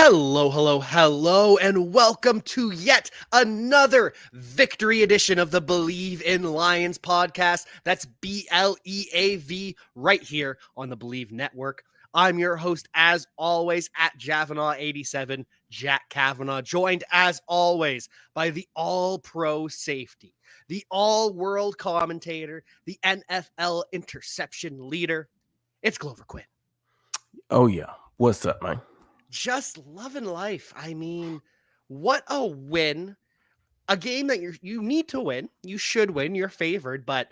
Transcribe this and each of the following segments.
Hello, and welcome to yet another victory edition of the Believe in Lions podcast. That's BLEAV right here on the Believe Network. I'm your host, as always, at Javanaugh87, Jack Kavanaugh, joined as always by the all-pro safety, the all-world commentator, the NFL interception leader. It's Glover Quinn. Oh yeah. What's up, man? Just loving life. I mean, what a win. A game that you need to win. You should win. You're favored, but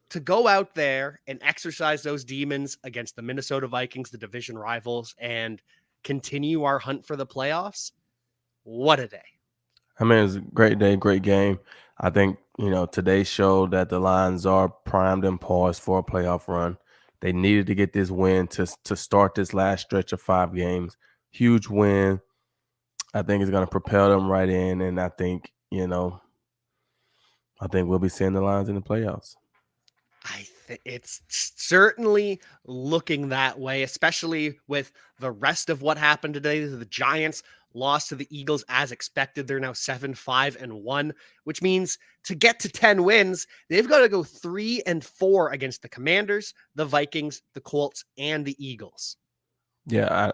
to go out there and exercise those demons against the Minnesota Vikings, the division rivals, and continue our hunt for the playoffs, what a day. I mean, it was a great day, great game. I think, today showed that the Lions are primed and poised for a playoff run. They needed to get this win to start this last stretch of 5 games. Huge win. I think it's going to propel them right in, and I think we'll be seeing the Lions in the playoffs. It's certainly looking that way, especially with the rest of what happened today. The Giants lost to the Eagles as expected. They're now 7-5-1, which means to get to 10 wins, they've got to go 3-4 against the Commanders, the Vikings, the Colts, and the Eagles. Yeah,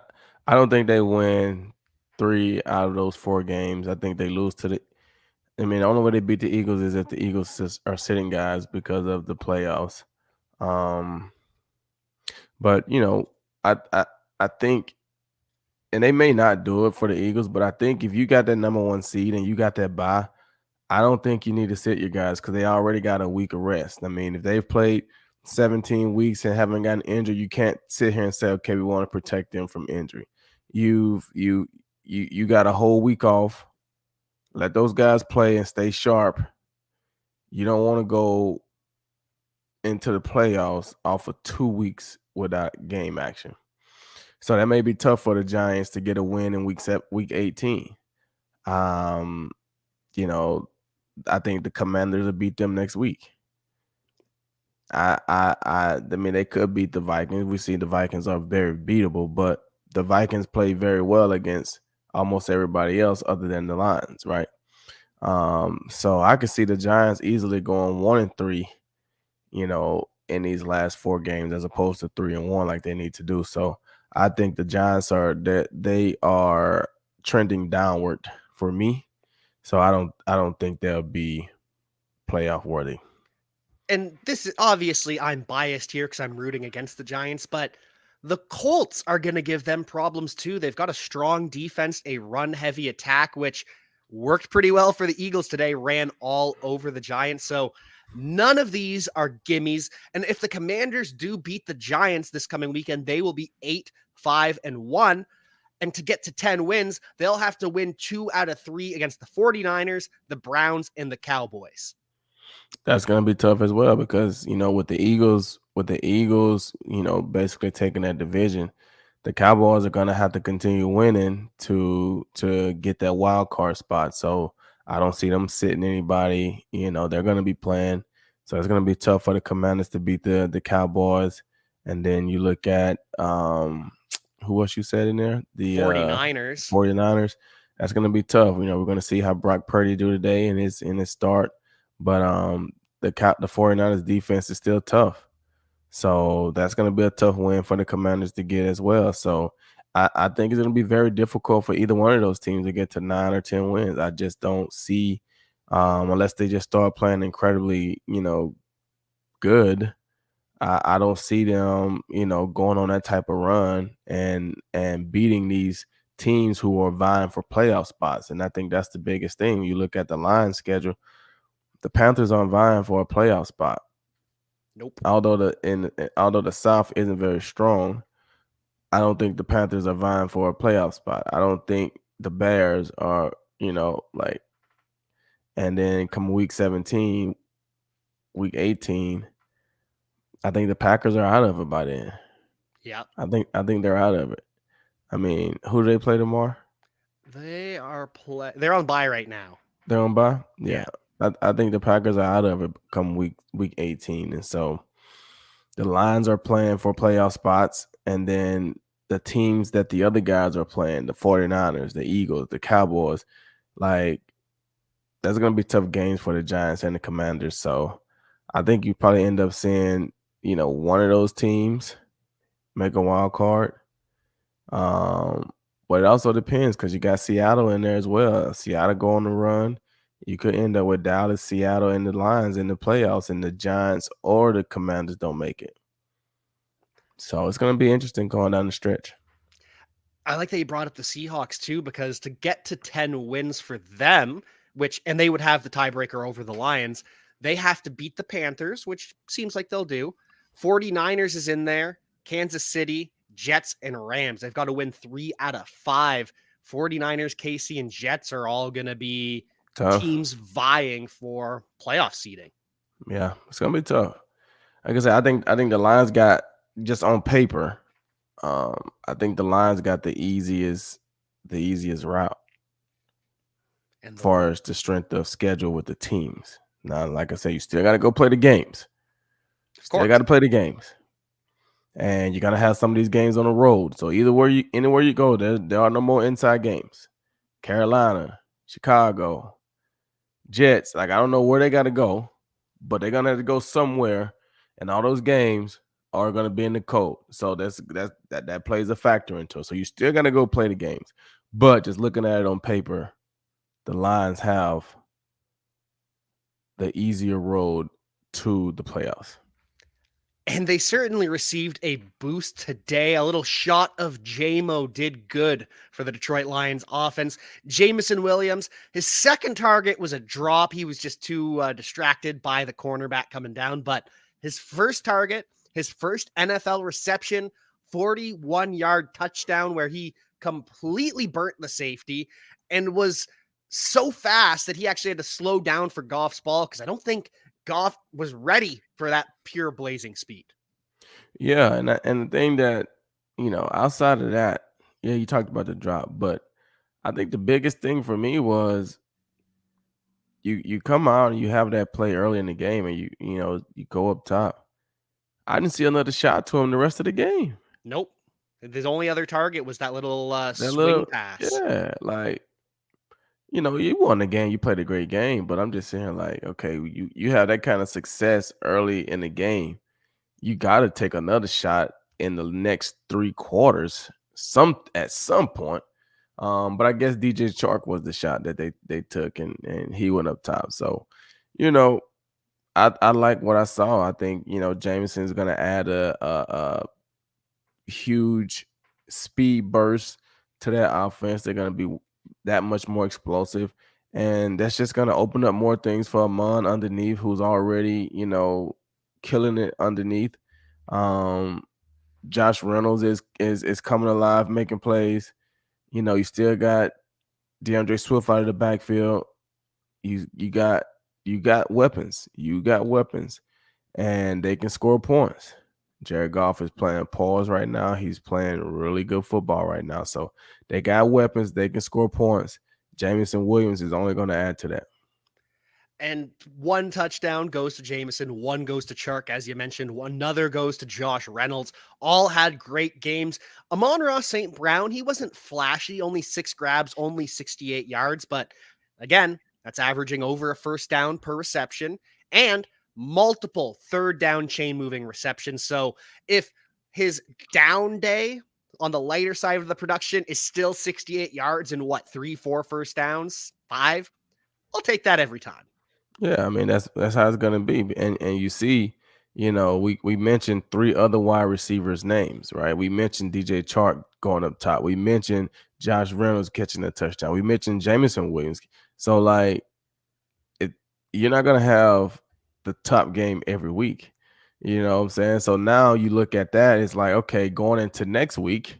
I don't think they win 3 out of those 4 games. I think they lose to the I mean, the only way they beat the Eagles is if the Eagles are sitting guys because of the playoffs. Um, but I think, and they may not do it for the Eagles, but I think if you got that number 1 seed and you got that bye, I don't think you need to sit your guys because they already got a week of rest. I mean, if they've played 17 weeks and haven't gotten injured, you can't sit here and say, okay, we want to protect them from injury. You got a whole week off. Let those guys play and stay sharp. You don't want to go into the playoffs off of 2 weeks without game action. So that may be tough for the Giants to get a win in week 18. I think the Commanders will beat them next week. I mean, they could beat the Vikings. We see the Vikings are very beatable, but the Vikings play very well against almost everybody else other than the Lions, right? So I could see the Giants easily going 1-3, in these last 4 games as opposed to 3-1 like they need to do. So I think the Giants they are trending downward for me. So I don't think they'll be playoff worthy. And this is obviously, I'm biased here because I'm rooting against the Giants, but the Colts are going to give them problems too. They've got a strong defense, a run heavy attack, which worked pretty well for the Eagles today, ran all over the Giants. So none of these are gimmies. And if the Commanders do beat the Giants this coming weekend, they will be 8-5-1. And to get to 10 wins, they'll have to win 2 out of 3 against the 49ers, the Browns, and the Cowboys. That's going to be tough as well because, with the Eagles, basically taking that division, the Cowboys are going to have to continue winning to get that wild card spot. So I don't see them sitting anybody. They're going to be playing. So it's going to be tough for the Commanders to beat the Cowboys. And then you look at who else you said in there? The 49ers. 49ers. That's going to be tough. We're going to see how Brock Purdy do today in his start. But the 49ers defense is still tough. So that's going to be a tough win for the Commanders to get as well. So I think it's going to be very difficult for either one of those teams to get to 9 or 10 wins. I just don't see, unless they just start playing incredibly, good. I don't see them, going on that type of run and beating these teams who are vying for playoff spots. And I think that's the biggest thing. You look at the Lions schedule, the Panthers aren't vying for a playoff spot. Nope. Although the South isn't very strong, I don't think the Panthers are vying for a playoff spot. I don't think the Bears are, and then come week 17, week 18, I think the Packers are out of it by then. Yeah. I think they're out of it. I mean, who do they play tomorrow? They're on bye right now. They're on bye? Yeah. I think the Packers are out of it come week 18. And so the Lions are playing for playoff spots. And then the teams that the other guys are playing, the 49ers, the Eagles, the Cowboys, like that's gonna be tough games for the Giants and the Commanders. So I think you probably end up seeing, one of those teams make a wild card. Um, but it also depends because you got Seattle in there as well. Seattle go on the run. You could end up with Dallas, Seattle, and the Lions in the playoffs, and the Giants or the Commanders don't make it. So it's going to be interesting going down the stretch. I like that you brought up the Seahawks too, because to get to 10 wins for them, and they would have the tiebreaker over the Lions, they have to beat the Panthers, which seems like they'll do. 49ers is in there, Kansas City, Jets, and Rams. They've got to win 3 out of 5. 49ers, KC, and Jets are all going to be Tough. teams vying for playoff seeding. Yeah, it's going to be tough. Like I said, I think the Lions got, just on paper, I think the Lions got the easiest route And as far as the strength of schedule with the teams. Now, like I said, you still got to go play the games. Still got to play the games, and you got to have some of these games on the road. So anywhere you go, there are no more inside games. Carolina, Chicago, Jets. Like I don't know where they got to go, but they're gonna have to go somewhere, and all those games are gonna be in the cold. So that plays a factor into it. So you still gotta go play the games, but just looking at it on paper, the Lions have the easier road to the playoffs. And they certainly received a boost today. A little shot of J-Mo did good for the Detroit Lions offense. Jameson Williams, his second target was a drop. He was just too distracted by the cornerback coming down. But his first target, his first NFL reception, 41-yard touchdown where he completely burnt the safety and was so fast that he actually had to slow down for Goff's ball, because I don't think Goff was ready for that pure blazing speed. Yeah, and the thing that, outside of that, yeah, you talked about the drop, but I think the biggest thing for me was you come out and you have that play early in the game, and you go up top. I didn't see another shot to him the rest of the game. Nope. His only other target was that little That swing little, pass. yeah, like, you won the game, you played a great game, but I'm just saying, like, okay, you have that kind of success early in the game. You got to take another shot in the next 3 quarters, at some point. But I guess DJ Chark was the shot that they took, and he went up top. So, you know, I like what I saw. I think Jameson's gonna add a huge speed burst to that offense. They're gonna be that much more explosive, and that's just gonna open up more things for Amon underneath, who's already killing it underneath. Um, Josh Reynolds is coming alive, making plays. You still got DeAndre Swift out of the backfield. You got weapons. You got weapons, and they can score points. Jared Goff is playing pause right now. He's playing really good football right now. So they got weapons. They can score points. Jameson Williams is only going to add to that. And one touchdown goes to Jameson, one goes to Chark, as you mentioned, another goes to Josh Reynolds. All had great games. Amon-Ra St. Brown, he wasn't flashy, only 6 grabs, only 68 yards, but again, that's averaging over a first down per reception and multiple third down chain moving receptions. So if his down day on the lighter side of the production is still 68 yards and 3, 4 first downs, 5, I'll take that every time. Yeah, I mean that's how it's gonna be. And you see, we mentioned 3 other wide receivers' names, right? We mentioned DJ Chark going up top. We mentioned Josh Reynolds catching a touchdown. We mentioned Jameson Williams. So like you're not gonna have the top game every week. You know what I'm saying? So now you look at that, it's like, okay, going into next week,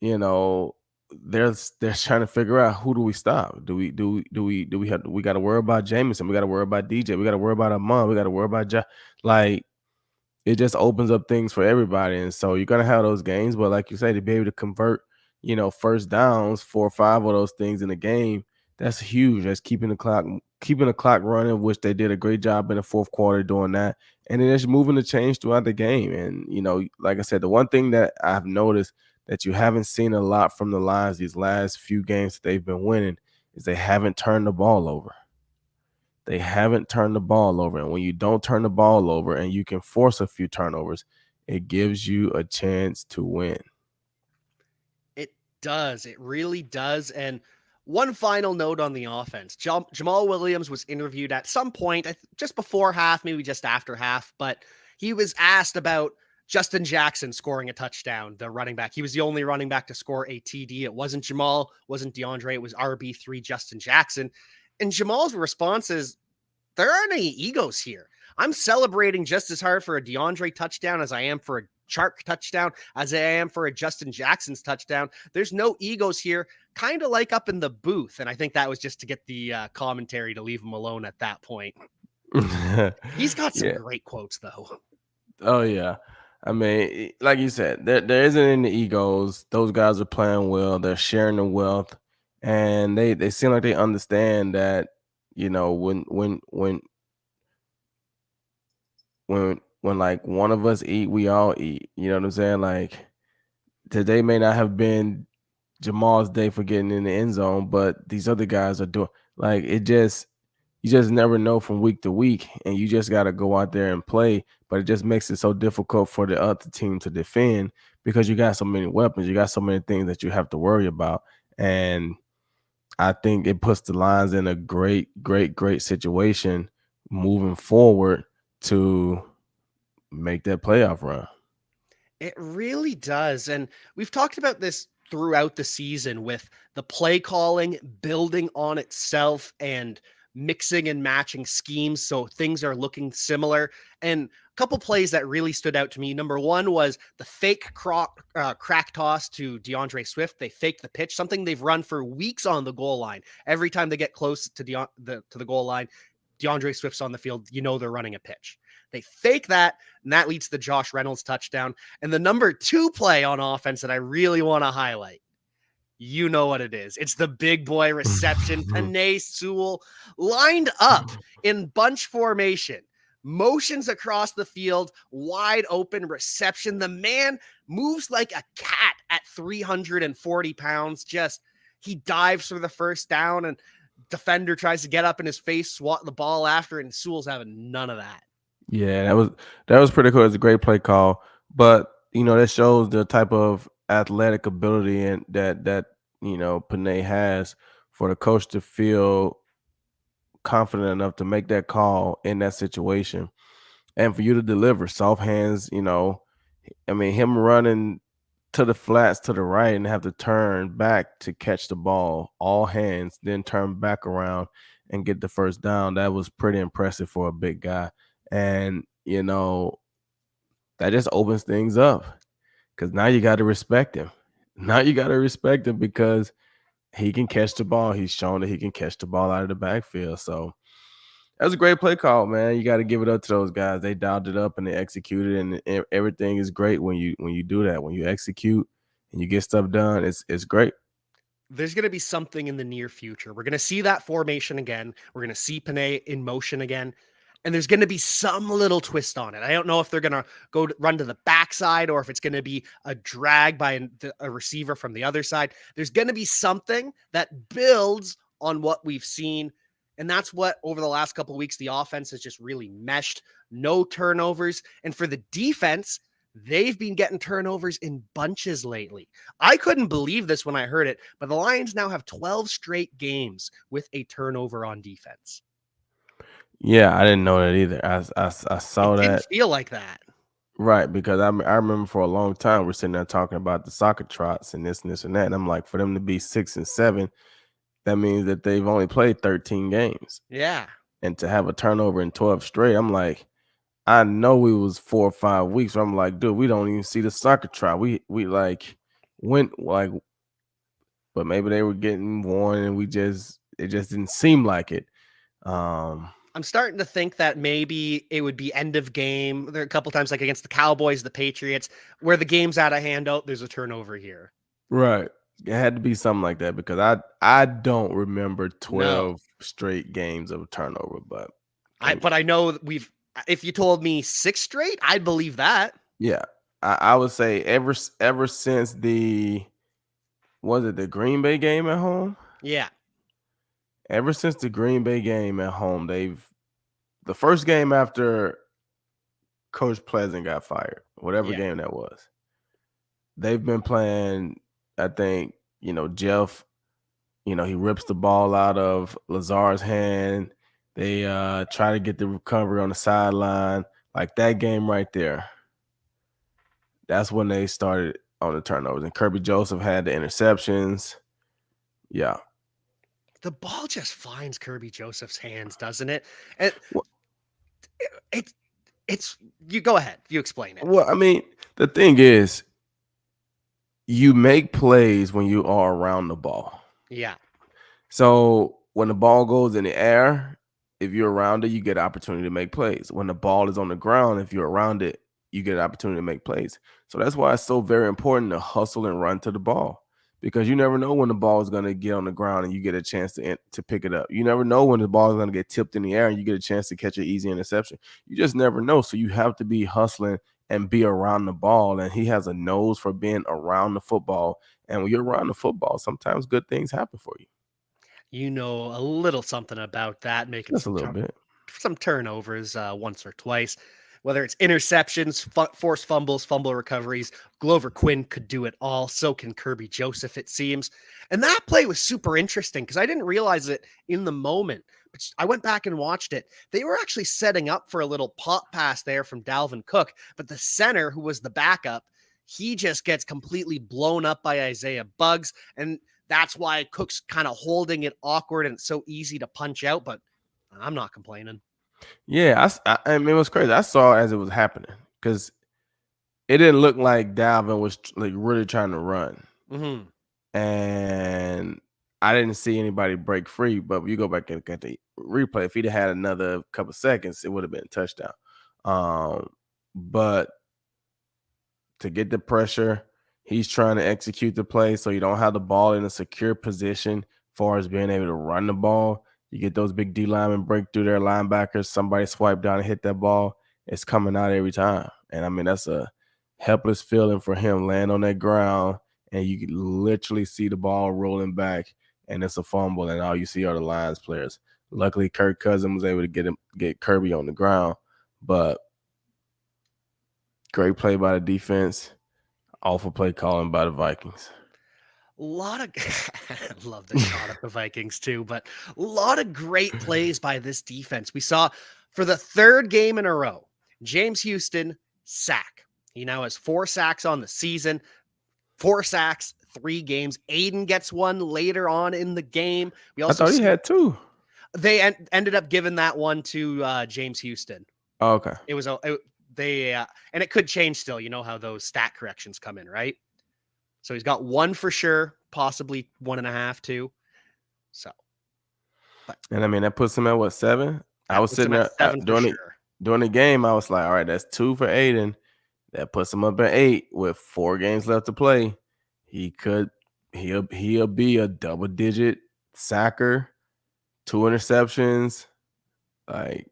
you know, they're trying to figure out, who do we stop? We got to worry about Jameson? We got to worry about DJ. We got to worry about Amon. We got to worry about like it just opens up things for everybody. And so you're gonna have those games, but like you say, to be able to convert, first downs, 4 or 5 of those things in the game, that's huge. That's keeping the clock running, which they did a great job in the fourth quarter doing that. And then it's moving the change throughout the game. And like I said, the one thing that I've noticed that you haven't seen a lot from the Lions these last few games that they've been winning is they haven't turned the ball over. They haven't turned the ball over. And when you don't turn the ball over and you can force a few turnovers, it gives you a chance to win. It does. It really does. And one final note on the offense. Jamal Williams was interviewed at some point, just before half, maybe just after half, but he was asked about Justin Jackson scoring a touchdown, the running back. He was the only running back to score a TD. It wasn't Jamal, wasn't DeAndre, it was RB3 Justin Jackson. And Jamal's response is, there aren't any egos here. I'm celebrating just as hard for a DeAndre touchdown as I am for a Chark touchdown, as I am for a Justin Jackson's touchdown. There's no egos here, kind of like up in the booth. And I think that was just to get the commentary to leave him alone at that point. He's got some Yeah. great quotes, though. Oh yeah. I mean, like you said, there isn't any egos. Those guys are playing well. They're sharing the wealth, and they seem like they understand that. You know, when like one of us eat, we all eat. You know what I'm saying? Like today may not have been Jamal's day for getting in the end zone, but these other guys are doing like it just you just never know from week to week, and you just got to go out there and play. But it just makes it so difficult for the other team to defend because you got so many weapons, you got so many things that you have to worry about, and I think it puts the Lions in a great situation moving forward to make that playoff run. It really does. And we've talked about this throughout the season with the play calling building on itself and mixing and matching schemes so things are looking similar. And a couple plays that really stood out to me. Number one was the fake crack toss to DeAndre Swift. They faked the pitch, something they've run for weeks on the goal line. Every time they get close to the goal line, DeAndre Swift's on the field. You know they're running a pitch. They fake that, and that leads to the Josh Reynolds touchdown. And the number 2 play on offense that I really want to highlight, you know what it is. It's the big boy reception. Penei Sewell lined up in bunch formation, motions across the field, wide open reception. The man moves like a cat at 340 pounds. Just he dives for the first down, and defender tries to get up in his face, swat the ball after, and Sewell's having none of that. Yeah, that was pretty cool. It's a great play call, but that shows the type of athletic ability and that Panay has for the coach to feel confident enough to make that call in that situation, and for you to deliver soft hands. I mean, him running to the flats to the right and have to turn back to catch the ball, all hands, then turn back around and get the first down. That was pretty impressive for a big guy. And, that just opens things up because now you got to respect him. Now you got to respect him because he can catch the ball. He's shown that he can catch the ball out of the backfield. So that was a great play call, man. You got to give it up to those guys. They dialed it up and they executed, and everything is great when you do that. When you execute and you get stuff done, it's great. There's going to be something in the near future. We're going to see that formation again. We're going to see Panay in motion again. And there's going to be some little twist on it. I don't know if they're going to run to the backside or if it's going to be a drag by a receiver from the other side. There's going to be something that builds on what we've seen. And that's what over the last couple of weeks, the offense has just really meshed. No turnovers. And for the defense, they've been getting turnovers in bunches lately. I couldn't believe this when I heard it, but the Lions now have 12 straight games with a turnover on defense. Yeah, I didn't know that either. I It saw didn't that. feel like that. Right, because I remember for a long time we're sitting there talking about the soccer trots and this and this and that. And I'm like, for them to be 6-7, that means that they've only played 13 games. Yeah. And to have a turnover in 12 straight, I'm like, I know it was 4 or 5 weeks. So I'm like, dude, we don't even see the soccer trot. We like went like, but maybe they were getting worn and it just didn't seem like it. I'm starting to think that maybe it would be end of game. There are a couple times like against the Cowboys, the Patriots, where the game's out of hand. Oh, there's a turnover here. Right. It had to be something like that because I don't remember No. 12 straight games of a turnover, but But I know that if you told me 6 straight, I'd believe that. yeah. I would say ever since the was it the Green Bay game at home? Yeah, Ever since the Green Bay game at home, they've the first game after Coach Pleasant got fired, whatever yeah. game that was, they've been playing. I think Jeff. He rips the ball out of Lazard's hand. They try to get the recovery on the sideline, like that game right there. That's when they started on the turnovers, and Kirby Joseph had the interceptions. Yeah. The ball just finds Kirby Joseph's hands, doesn't it? And Well, it it's you go ahead. You explain it. I mean, the thing is, you make plays when you are around the ball. Yeah. So when the ball goes in the air, if you're around it, you get an opportunity to make plays. When the ball is on the ground, if you're around it, you get an opportunity to make plays. So that's why it's so very important to hustle and run to the ball, because you never know when the ball is going to get on the ground and you get a chance to pick it up. You never know when the ball is going to get tipped in the air and you get a chance to catch an easy interception. You just never know. So you have to be hustling and be around the ball. And he has a nose for being around the football. And when you're around the football, sometimes good things happen for you. You know a little something about that, making Just a little bit. some turnovers once or twice, whether it's interceptions, forced fumbles, fumble recoveries. Glover Quinn could do it all. So can Kirby Joseph, it seems. And that play was super interesting because I didn't realize it in the moment. But I went back and watched it. They were actually setting up for a little pop pass there from Dalvin Cook, but the center, who was the backup, he just gets completely blown up by Isaiah Buggs. And that's why Cook's kind of holding it awkward and it's so easy to punch out. But I'm not complaining. Yeah, I mean, it was crazy. I saw it as it was happening because it didn't look like Dalvin was like really trying to run, Mm-hmm. and I didn't see anybody break free. But if you go back and look at the replay, if he'd have had another couple seconds, it would have been a touchdown. But to get the pressure, he's trying to execute the play so you don't have the ball in a secure position. Far as being able to run the ball, you get those big D linemen break through their linebackers. Somebody swipe down and hit that ball. It's coming out every time, and I mean that's a helpless feeling for him laying on that ground, and you can literally see the ball rolling back, and it's a fumble, and all you see are the Lions players. Luckily, Kirk Cousins was able to get Kirby on the ground, but great play by the defense. Awful play calling by the Vikings. A lot of I love the shot at the Vikings too, but a lot of great plays by this defense. We saw for the third game in a row, James Houston sack. He now has 4 sacks on the season, 4 sacks, 3 games. Aiden gets one later on in the game. We I also thought he see had 2. they ended up giving that one to James Houston. Oh, okay. It was they and it could change still. You know how those stat corrections come in, right? So he's got one for sure, possibly 1.5, 2. So, but And I mean, that puts him at what, 7? I that was puts him sitting at there 7 for sure. during the game. I was like, all right, that's 2 for Aiden. That puts him up at 8 with 4 games left to play. He could he'll be a double digit sacker, 2 interceptions. Like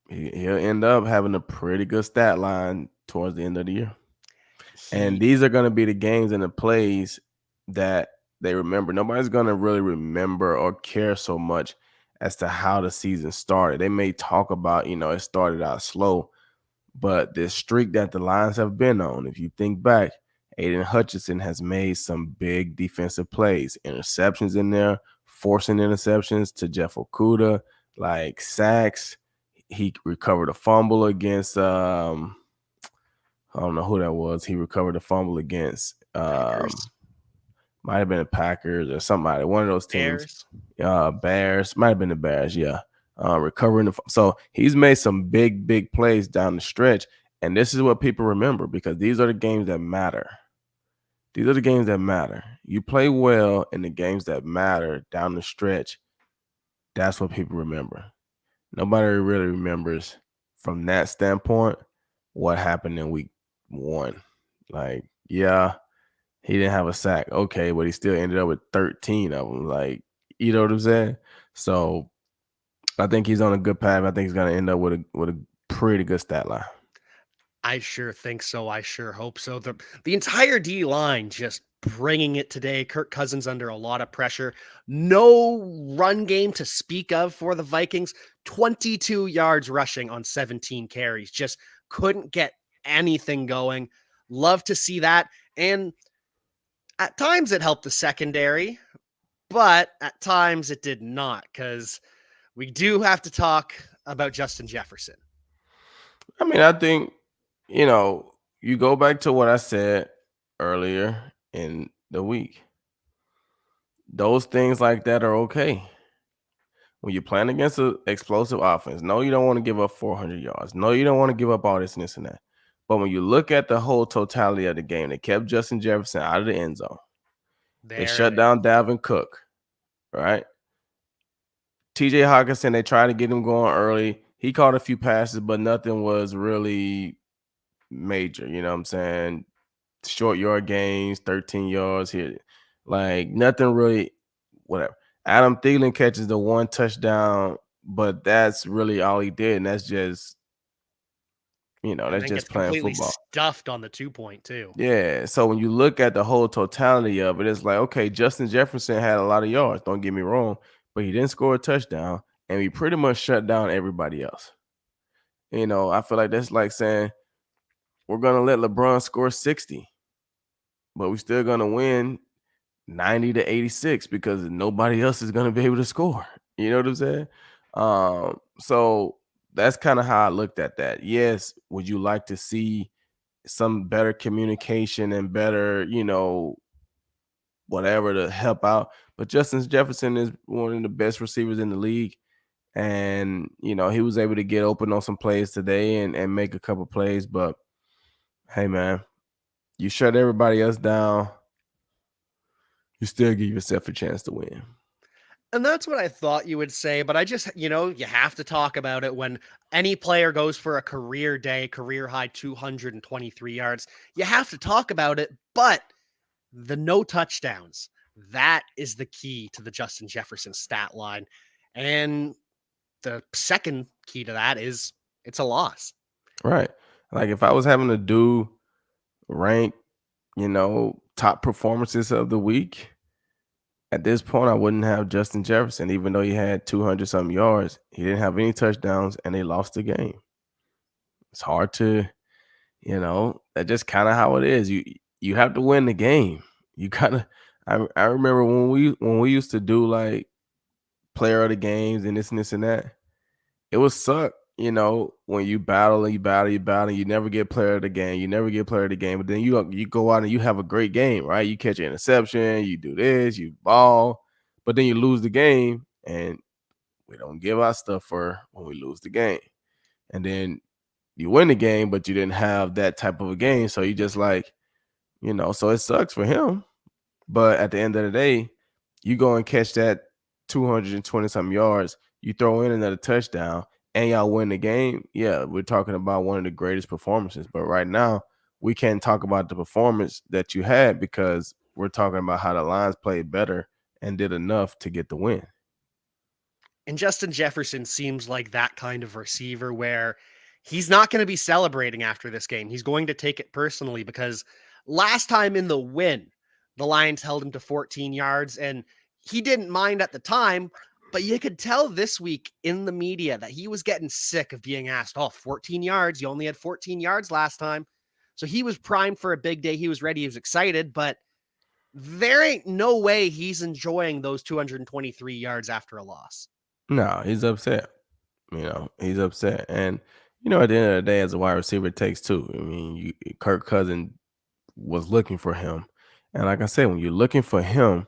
he'll end up having a pretty good stat line towards the end of the year. And He these are going to be the games and the plays that they remember. Nobody's going to really remember or care so much as to how the season started. They may talk about, it started out slow, but the streak that the Lions have been on, if you think back, Aiden Hutchinson has made some big defensive plays, interceptions in there, forcing interceptions to Jeff Okuda, like sacks. He recovered a fumble against I don't know who that was. He recovered a fumble against Packers, might have been the Packers or somebody, one of those teams. Bears. Bears, might have been the Bears, yeah. Recovering so he's made some big plays down the stretch, and this is what people remember because these are the games that matter. These are the games that matter. You play well in the games that matter down the stretch. That's what people remember. Nobody really remembers from that standpoint what happened in week 1. Like, yeah, he didn't have a sack. Okay, but he still ended up with 13 of them. Like, you know what I'm saying? So I think he's on a good path. I think he's gonna end up with a pretty good stat line. I sure think so. I sure hope so. The entire D line just bringing it today. Kirk Cousins under a lot of pressure. No run game to speak of for the Vikings. 22 yards rushing on 17 carries. Just couldn't get anything going. Love to see that. And at times it helped the secondary, but at times it did not, because we do have to talk about Justin Jefferson. I mean, I think, you know, you go back to what I said earlier in the week. Those things like that are okay. When you're playing against an explosive offense, no, you don't want to give up 400 yards. No, you don't want to give up all this and this and that. But when you look at the whole totality of the game, they kept Justin Jefferson out of the end zone. They There it shut is. down Dalvin Cook, right? TJ Hawkinson, they tried to get him going early. He caught a few passes, but nothing was really major. You know what I'm saying? Short yard gains, 13 yards here. Like nothing really, whatever. Adam Thielen catches the one touchdown, but that's really all he did. And that's just, And that's then just gets playing completely football. stuffed on the 2 point, too. Yeah. So when you look at the whole totality of it, it's like, okay, Justin Jefferson had a lot of yards. Don't get me wrong, but he didn't score a touchdown, and we pretty much shut down everybody else. I feel like that's like saying we're gonna let LeBron score 60, but we're still gonna win 90 to 86 because nobody else is gonna be able to score. You know what I'm saying? So that's kind of how I looked at that. Yes, would you like to see some better communication and better, whatever to help out? But Justin Jefferson is one of the best receivers in the league. And he was able to get open on some plays today and make a couple plays. But hey, man, you shut everybody else down, you still give yourself a chance to win. And that's what I thought you would say, but I just, you have to talk about it when any player goes for a career day, career high 223 yards. You have to talk about it, but the no touchdowns, that is the key to the Justin Jefferson stat line. And the second key to that is it's a loss. Right. Like if I was having to do rank, top performances of the week, at this point I wouldn't have Justin Jefferson, even though he had 200 something yards. He didn't have any touchdowns and they lost the game. It's hard to, that's just kind of how it is. You have to win the game. You gotta I remember when we used to do like player of the games and this and that. It would suck, when you battle and you battle, and you never get player of the game. You never get player of the game, but then you go out and you have a great game, right? You catch an interception, you do this, you ball, but then you lose the game, and we don't give our stuff for when we lose the game. And then you win the game, but you didn't have that type of a game, so you just like, so it sucks for him. But at the end of the day, you go and catch that 220 something yards, you throw in another touchdown, and y'all win the game. Yeah, we're talking about one of the greatest performances. But right now, we can't talk about the performance that you had because we're talking about how the Lions played better and did enough to get the win. And Justin Jefferson seems like that kind of receiver where he's not going to be celebrating after this game. He's going to take it personally because last time in the win, the Lions held him to 14 yards and he didn't mind at the time. But you could tell this week in the media that he was getting sick of being asked, oh, 14 yards. You only had 14 yards last time. So he was primed for a big day. He was ready. He was excited. But there ain't no way he's enjoying those 223 yards after a loss. No, he's upset. He's upset. And, at the end of the day, as a wide receiver, it takes two. I mean, Kirk Cousins was looking for him. And like I said, when you're looking for him,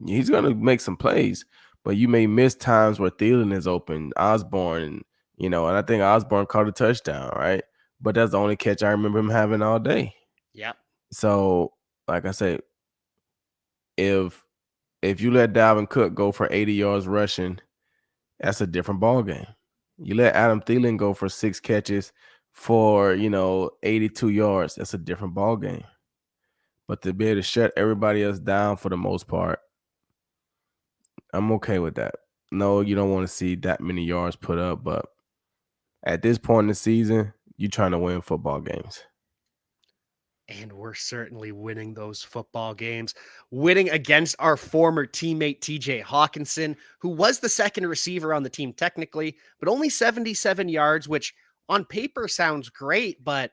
he's going to make some plays, but you may miss times where Thielen is open, Osborne, and I think Osborne caught a touchdown, right? But that's the only catch I remember him having all day. Yep. So, like I said, if you let Dalvin Cook go for 80 yards rushing, that's a different ball game. You let Adam Thielen go for 6 catches for 82 yards, that's a different ball game. But to be able to shut everybody else down for the most part, I'm okay with that. No, you don't want to see that many yards put up, but at this point in the season, you trying to win football games. And we're certainly winning those football games, winning against our former teammate TJ Hawkinson, who was the second receiver on the team technically, but only 77 yards, which on paper sounds great, but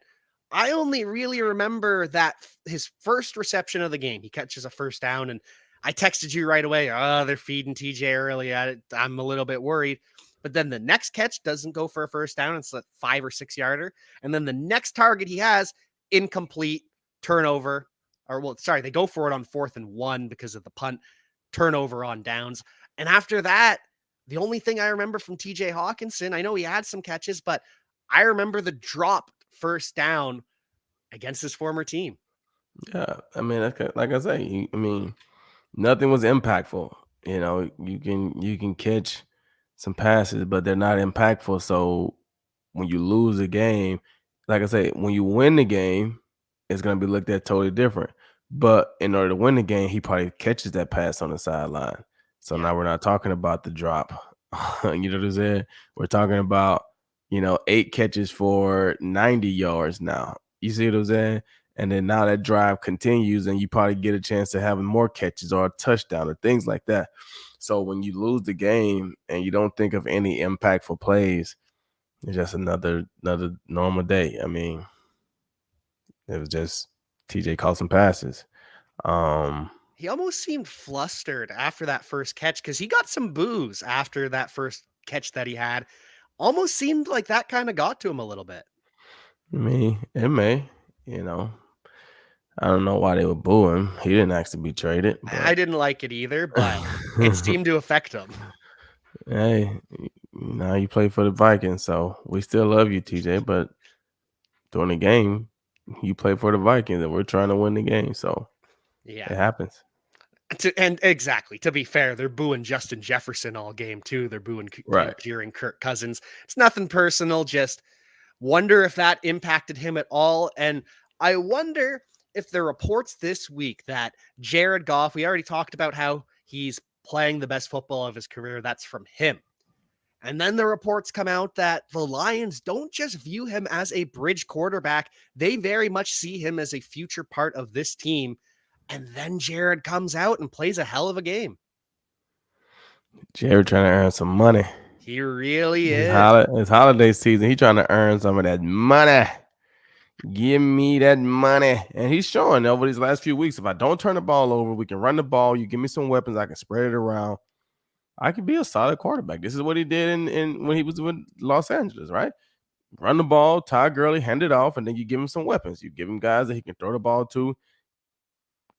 I only really remember that his first reception of the game, he catches a first down, and I texted you right away, oh, they're feeding TJ early. I'm a little bit worried. But then the next catch doesn't go for a first down. It's a 5 or 6 yarder. And then the next target he has, incomplete, turnover, or well, sorry, they go for it on 4th and 1 because of the punt, turnover on downs. And after that, the only thing I remember from TJ Hawkinson, I know he had some catches, but I remember the drop first down against his former team. Yeah, I mean, like I say, I mean, nothing was impactful. You can catch some passes, but they're not impactful. So when you lose a game, like I say, when you win the game, it's gonna be looked at totally different. But in order to win the game, he probably catches that pass on the sideline. So Yeah. now we're not talking about the drop. You know what I'm saying? We're talking about, 8 catches for 90 yards now. You see what I'm saying? And then now that drive continues, and you probably get a chance to having more catches or a touchdown or things like that. So when you lose the game and you don't think of any impactful plays, it's just another normal day. I mean, it was just TJ caught some passes. Um, He almost seemed flustered after that first catch because he got some boos after that first catch that he had. Almost seemed like that kind of got to him a little bit. I mean, it may, you know. I don't know why they would boo him. He didn't ask to be traded, I but didn't like it either, but it seemed to affect him. hey, now you play for the Vikings, so we still love you, TJ. But during the game, you play for the Vikings, and we're trying to win the game, so Yeah. it happens. And exactly, to be fair, they're booing Justin Jefferson all game too. They're booing and Right. jeering Kirk Cousins. It's nothing personal, just wonder if that impacted him at all. And I wonder if the reports this week that Jared Goff, we already talked about how he's playing the best football of his career. That's from him. And then the reports come out that the Lions don't just view him as a bridge quarterback, they very much see him as a future part of this team. And then Jared comes out and plays a hell of a game. Jerry trying to earn some money. He really It's, is. it's holiday season. He trying to earn some of that money. Give me that money. And he's showing over these last few weeks. If I don't turn the ball over, we can run the ball. You give me some weapons, I can spread it around. I could be a solid quarterback. This is what he did in when he was with Los Angeles, right? Run the ball, tie Gurley, hand it off, and then you give him some weapons. You give him guys that he can throw the ball to,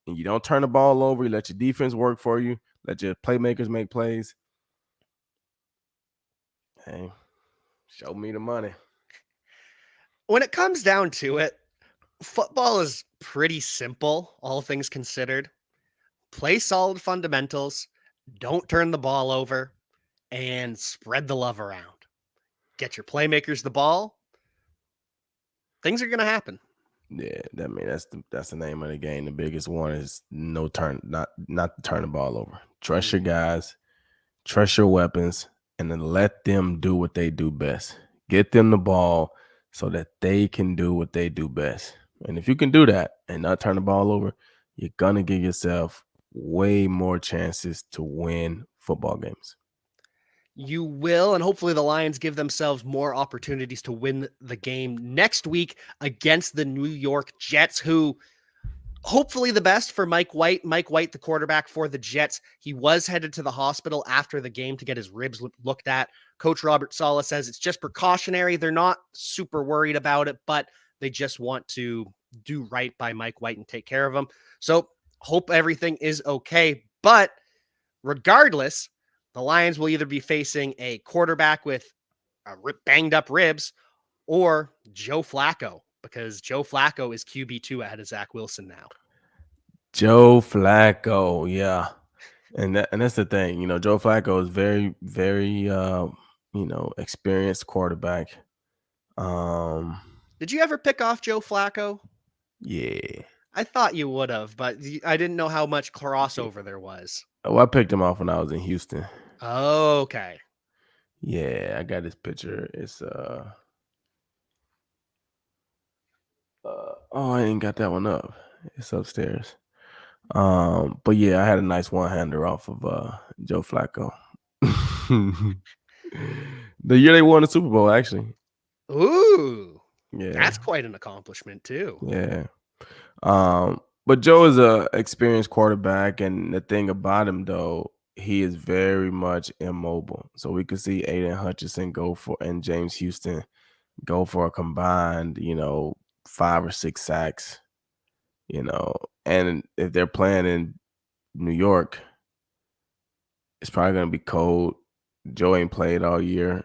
and you don't turn the ball over. You let your defense work for you. Let your playmakers make plays. Hey, show me the money. When it comes down to it, football is pretty simple, all things considered. Play solid fundamentals, don't turn the ball over, and spread the love around. Get your playmakers the ball. Things are going to happen. Yeah, I mean that's the name of the game. The biggest one is not to turn the ball over. Trust your guys, trust your weapons, and then let them do what they do best. Get them the ball so that they can do what they do best. And if you can do that and not turn the ball over, you're gonna give yourself way more chances to win football games. You will, and hopefully the Lions give themselves more opportunities to win the game next week against the New York Jets, who hopefully the best for Mike White. Mike White, the quarterback for the Jets, he was headed to the hospital after the game to get his ribs looked at. Coach Robert Saleh says it's just precautionary. They're not super worried about it, but they just want to do right by Mike White and take care of him. So hope everything is okay. But regardless, the Lions will either be facing a quarterback with banged up ribs or Joe Flacco, because Joe Flacco is QB2 ahead of Zach Wilson now. Joe Flacco, yeah. And that's the thing, Joe Flacco is very, very experienced quarterback. Um Did you ever pick off Joe Flacco? yeah. I thought you would have, but I didn't know how much crossover there was. Oh, I picked him off when I was in Houston. Okay. Yeah, I got his picture. It's Oh, I ain't got that one up. It's upstairs. But yeah, I had a nice one-hander off of Joe Flacco. The year they won the Super Bowl, actually. Ooh, Yeah, that's quite an accomplishment too. yeah. But Joe is a experienced quarterback, and the thing about him though, he is very much immobile. So we could see Aiden Hutchinson go for and James Houston go for a combined, 5 or 6 sacks, you know. And if they're playing in New York, it's probably gonna be cold. Joe ain't played all year.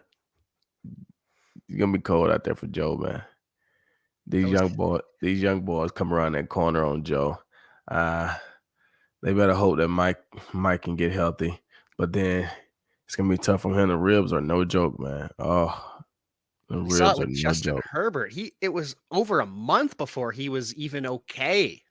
It's gonna be cold out there for Joe, man. Those These young boys come around that corner on Joe. Uh, they better hope that Mike can get healthy. But then it's gonna be tough on him. The ribs are no joke, man. Oh, the We saw it ribs are with no Justin joke. Herbert. It was over a month before he was even okay.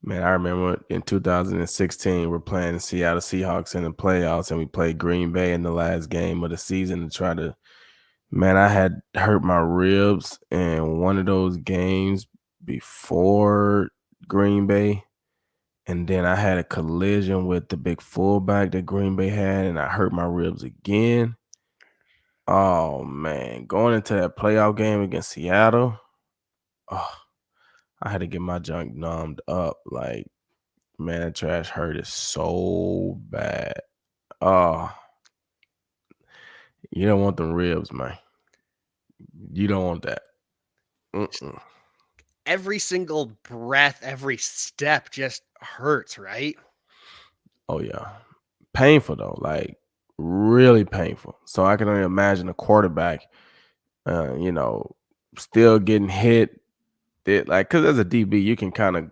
Man, I remember in 2016, we're playing the Seattle Seahawks in the playoffs, and we played Green Bay in the last game of the season to try to. Man, I had hurt my ribs in one of those games before Green Bay. And then I had a collision with the big fullback that Green Bay had, and I hurt my ribs again. Oh man, going into that playoff game against Seattle, oh, I had to get my junk numbed up. Like, man, that trash hurt it so bad. Oh, you don't want them ribs, man. You don't want that. Just Mm-mm. every single breath, every step just hurts, right? Oh yeah, painful though. Like really painful. So I can only imagine a quarterback, you know, still getting hit. Like, cause as a DB, you can kind of,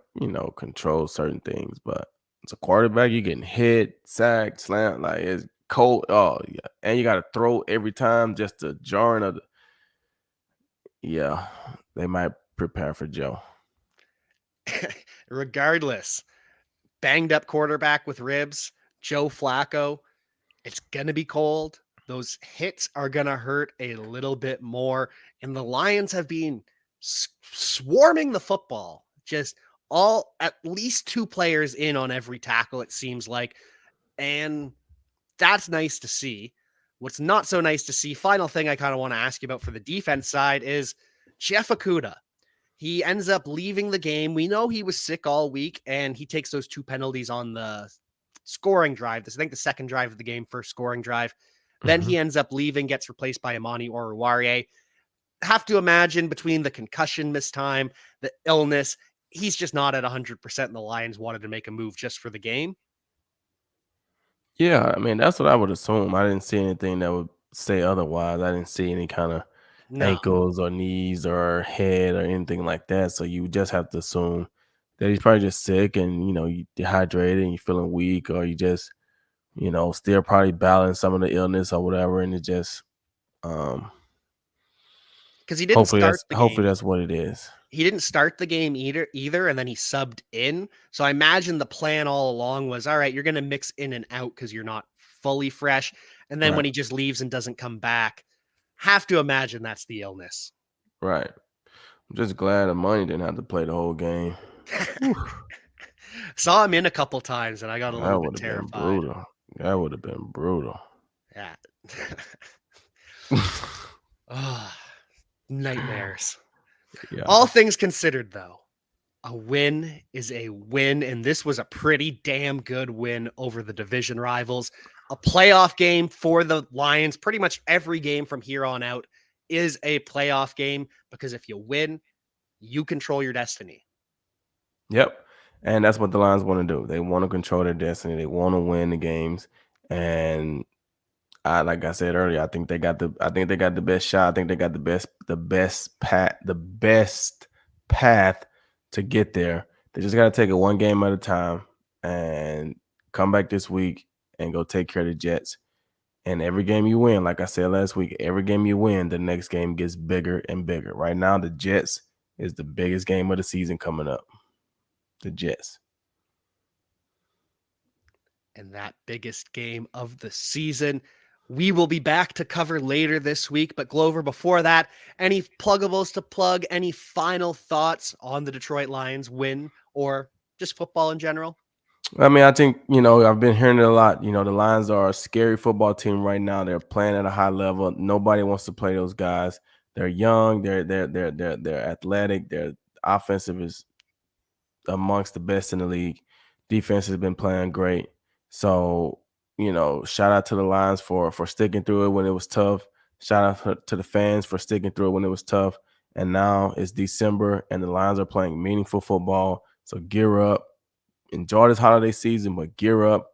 control certain things, but as a quarterback, you're getting hit, sacked, slammed, like it's cold. Oh yeah, and you got to throw every time, just the jarring of the. Yeah, they might prepare for Joe. Regardless, banged up quarterback with ribs, Joe Flacco, it's going to be cold. Those hits are going to hurt a little bit more. And the Lions have been swarming the football, just all at least two players in on every tackle, it seems like. And that's nice to see. What's not so nice to see, final thing I kind of want to ask you about for the defense side is Jeff Okuda. He ends up leaving the game. We know he was sick all week, and he takes those two penalties on the scoring drive. This, I think, the second drive of the game, first scoring drive. Then Mhm. he ends up leaving, gets replaced by Amani Oruwariye. Have to imagine between the concussion missed time, the illness, he's just not at 100%, and the Lions wanted to make a move just for the game. Yeah, I mean that's what I would assume. I didn't see anything that would say otherwise. I didn't see any kind of No, ankles or knees or head or anything like that. So you just have to assume that he's probably just sick and you dehydrated and you're feeling weak, or you just still probably battling some of the illness or whatever. And it just um because he didn't start the hopefully game. that's what it is. He didn't start the game either, and then he subbed in. So I imagine the plan all along was, all right, you're going to mix in and out because you're not fully fresh. And then when Right, he just leaves and doesn't come back, have to imagine that's the illness. right. I'm just glad the money didn't have to play the whole game. Whew, Saw him in a couple times, and I got a little that bit would have been terrified. brutal. That would have been brutal. Yeah. Oh, nightmares. All Yeah. things considered, though, a win is a win, and this was a pretty damn good win over the division rivals. A playoff game for the Lions. Pretty much every game from here on out is a playoff game because if you win, you control your destiny. Yep. And that's what the Lions want to do. They want to control their destiny. They want to win the games. And like I said earlier, I think they got the best shot. I think they got the best path to get there. They just got to take it one game at a time and come back this week and go take care of the Jets. And every game you win, like I said last week, every game you win, the next game gets bigger and bigger. Right now, the Jets is the biggest game of the season coming up. The Jets. And that biggest game of the season We will be back to cover later this week. But Glover, before that, any pluggables to plug? Any final thoughts on the Detroit Lions win or just football in general? I mean, I think, I've been hearing it a lot. The Lions are a scary football team right now. They're playing at a high level. Nobody wants to play those guys. They're young. They're athletic. Their offensive is amongst the best in the league. Defense has been playing great. So, shout out to the Lions for sticking through it when it was tough. Shout out to the fans for sticking through it when it was tough. And now it's December and the Lions are playing meaningful football. So gear up, enjoy this holiday season, but gear up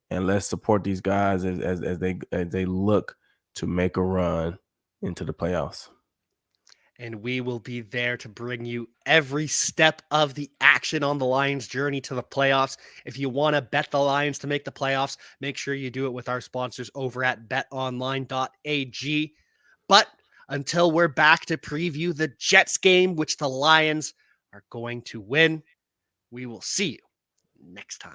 and let's support these guys as they look to make a run into the playoffs. And we will be there to bring you every step of the action on the Lions' journey to the playoffs. If you want to bet the Lions to make the playoffs, make sure you do it with our sponsors over at betonline.ag. But until we're back to preview the Jets game, which the Lions are going to win, we will see you next time.